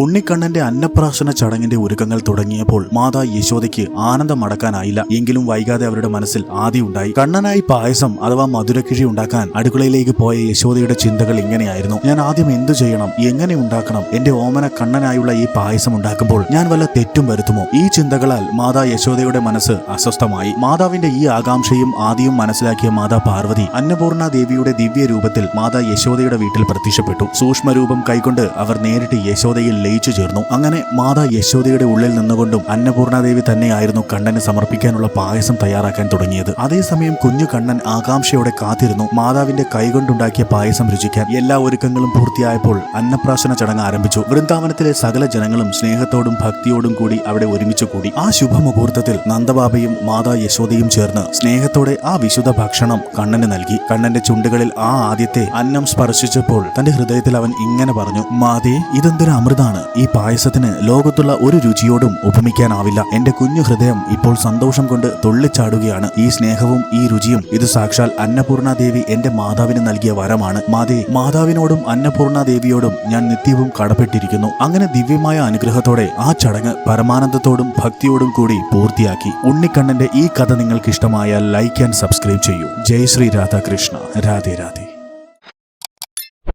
ഉണ്ണിക്കണ്ണന്റെ അന്നപ്രാശന ചടങ്ങിന്റെ ഒരുക്കങ്ങൾ തുടങ്ങിയപ്പോൾ മാതാ യശോദയ്ക്ക് ആനന്ദം അടക്കാനായില്ല. എങ്കിലും വൈകാതെ അവരുടെ മനസ്സിൽ ആദിയുണ്ടായി. കണ്ണനായി പായസം അഥവാ മധുരക്കിഴി ഉണ്ടാക്കാൻ അടുക്കളയിലേക്ക് പോയ യശോദയുടെ ചിന്തകൾ ഇങ്ങനെയായിരുന്നു: ഞാൻ ആദ്യം എന്തു ചെയ്യണം, എങ്ങനെ ഉണ്ടാക്കണം, എന്റെ ഓമന കണ്ണനായുള്ള ഈ പായസം ഉണ്ടാക്കുമ്പോൾ ഞാൻ വല്ല തെറ്റും വരുത്തുമോ? ഈ ചിന്തകളാൽ മാതാ യശോദയുടെ മനസ്സ് അസ്വസ്ഥമായി. മാതാവിന്റെ ഈ ആകാംക്ഷയും ആദിയും മനസ്സിലാക്കിയ മാതാ പാർവതി അന്നപൂർണ ദേവിയുടെ ദിവ്യ രൂപത്തിൽ മാതാ യശോദയുടെ വീട്ടിൽ പ്രത്യക്ഷപ്പെട്ടു. സൂക്ഷ്മരൂപം കൈക്കൊണ്ട് അവർ നേരിട്ട് യശോദയിൽ ലയിച്ചു ചേർന്നു. അങ്ങനെ മാതാ യശോദയുടെ ഉള്ളിൽ നിന്നുകൊണ്ടും അന്നപൂർണാദേവി തന്നെയായിരുന്നു കണ്ണന് സമർപ്പിക്കാനുള്ള പായസം തയ്യാറാക്കാൻ തുടങ്ങിയത്. അതേസമയം കുഞ്ഞു കണ്ണൻ ആകാംക്ഷയോടെ കാത്തിരുന്നു മാതാവിന്റെ കൈകൊണ്ടുണ്ടാക്കിയ പായസം രുചിക്കാൻ. എല്ലാ ഒരുക്കങ്ങളും പൂർത്തിയായപ്പോൾ അന്നപ്രാശന ചടങ്ങ് ആരംഭിച്ചു. വൃന്ദാവനത്തിലെ സകല ജനങ്ങളും സ്നേഹത്തോടും ഭക്തിയോടും കൂടി അവിടെ ഒരുമിച്ചു കൂടി. ആ ശുഭമുഹൂർത്തത്തിൽ നന്ദബാബയും മാതാ യശോദയും ചേർന്ന് സ്നേഹത്തോടെ ആ വിശുദ്ധ ഭക്ഷണം കണ്ണന് നൽകി. കണ്ണന്റെ ചുണ്ടുകളിൽ ആ ആദ്യത്തെ അന്നം സ്പർശിച്ചപ്പോൾ തന്റെ ഹൃദയത്തിൽ അവൻ ഇങ്ങനെ പറഞ്ഞു: മാതേ, ഇതെന്തൊരു അമൃതാണ്. ഈ പായസത്തിന് ലോകത്തുള്ള ഒരു രുചിയോടും ഉപമിക്കാനാവില്ല. എന്റെ കുഞ്ഞു ഹൃദയം ഇപ്പോൾ സന്തോഷം കൊണ്ട് തുള്ളിച്ചാടുകയാണ്. ഈ സ്നേഹവും ഈ രുചിയും ഇത് സാക്ഷാൽ അന്നപൂർണാദേവി എന്റെ മാതാവിന് നൽകിയ വരമാണ്. മാതേ, മാതാവിനോടും അന്നപൂർണാദേവിയോടും ഞാൻ നിത്യവും കടപ്പെട്ടിരിക്കുന്നു. അങ്ങനെ ദിവ്യമായ അനുഗ്രഹത്തോടെ ആ ചടങ്ങ് പരമാനന്ദത്തോടും ഭക്തിയോടും കൂടി പൂർത്തിയാക്കി. ഉണ്ണിക്കണ്ണന്റെ ഈ കഥ നിങ്ങൾക്ക് ഇഷ്ടമായാൽ ലൈക്ക് ആൻഡ് സബ്സ്ക്രൈബ് ചെയ്യൂ. ജയ് ശ്രീ രാധാകൃഷ്ണ. രാധേ രാധേ.